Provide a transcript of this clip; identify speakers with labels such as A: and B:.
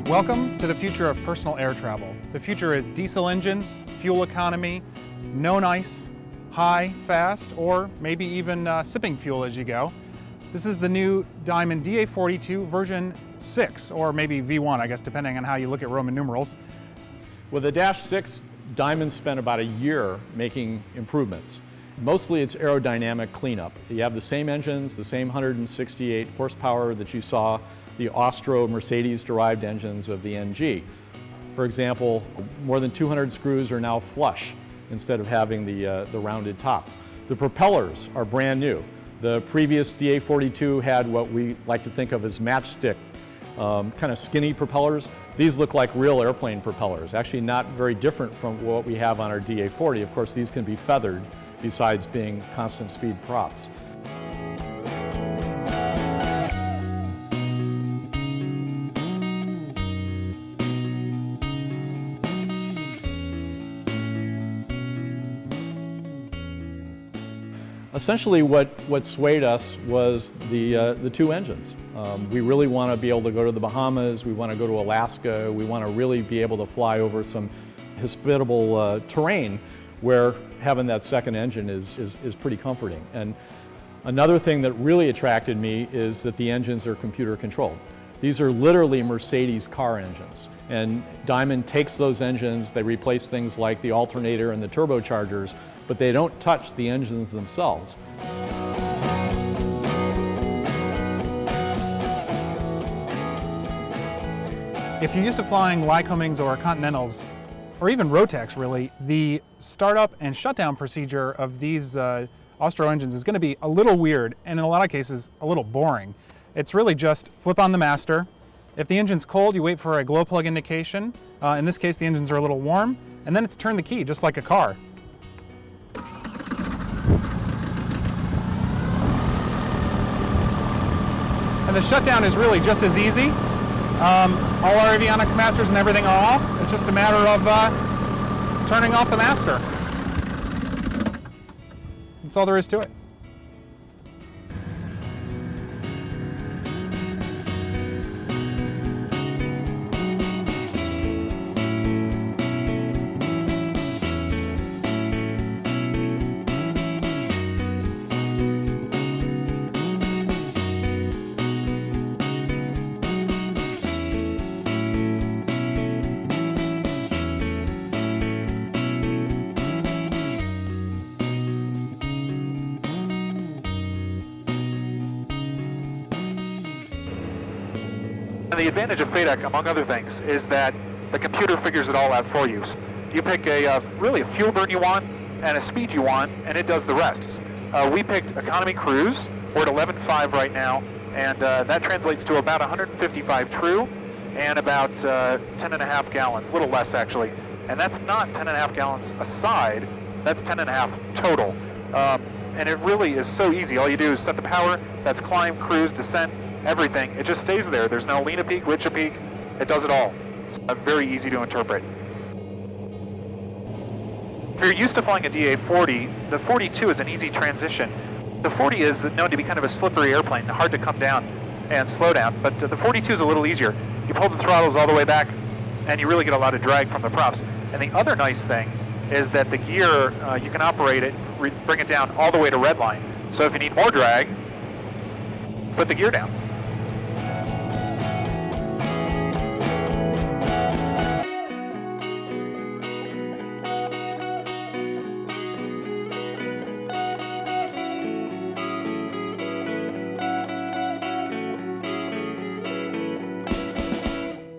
A: Welcome to the future of personal air travel. The future is diesel engines, fuel economy, no nice, high, fast, or maybe even sipping fuel as you go. This is the new Diamond DA42 version 6, or maybe V1, I guess, depending on how you look at Roman numerals.
B: With the Dash 6, Diamond spent about a year making improvements. Mostly it's aerodynamic cleanup. You have the same engines, the same 168 horsepower that you saw the Austro Mercedes-derived engines of the NG. For example, more than 200 screws are now flush instead of having the rounded tops. The propellers are brand new. The previous DA42 had what we like to think of as matchstick, kind of skinny propellers. These look like real airplane propellers, actually not very different from what we have on our DA40. Of course, these can be feathered besides being constant speed props. Essentially what swayed us was the two engines. We really want to be able to go to the Bahamas, we want to go to Alaska, we want to really be able to fly over some hospitable terrain where having that second engine is pretty comforting. And another thing that really attracted me is that the engines are computer controlled. These are literally Mercedes car engines. And Diamond takes those engines, they replace things like the alternator and the turbochargers, but they don't touch the engines themselves.
A: If you're used to flying Lycomings or Continentals, or even Rotax really, the startup and shutdown procedure of these Austro engines is going to be a little weird, and in a lot of cases, a little boring. It's really just flip on the master. If the engine's cold, you wait for a glow plug indication. In this case, the engines are a little warm, and then it's turn the key, just like a car. And the shutdown is really just as easy. All our avionics masters and everything are off. It's just a matter of turning off the master. That's all there is to it.
C: And the advantage of FADEC, among other things, is that the computer figures it all out for you. You pick really a fuel burn you want and a speed you want, and it does the rest. We picked economy cruise. We're at 11.5 right now, and that translates to about 155 true and about 10.5 gallons, a little less actually. And that's not 10.5 gallons aside, that's 10.5 total. And it really is so easy. All you do is set the power, that's climb, cruise, descent, everything. It just stays there. There's no Lena peak, Richa peak. It does it all. It's very easy to interpret. If you're used to flying a DA40, the 42 is an easy transition. The 40 is known to be kind of a slippery airplane, hard to come down and slow down, but the 42 is a little easier. You pull the throttles all the way back, and you really get a lot of drag from the props. And the other nice thing is that the gear, you can operate it, bring it down all the way to redline. So if you need more drag, put the gear down.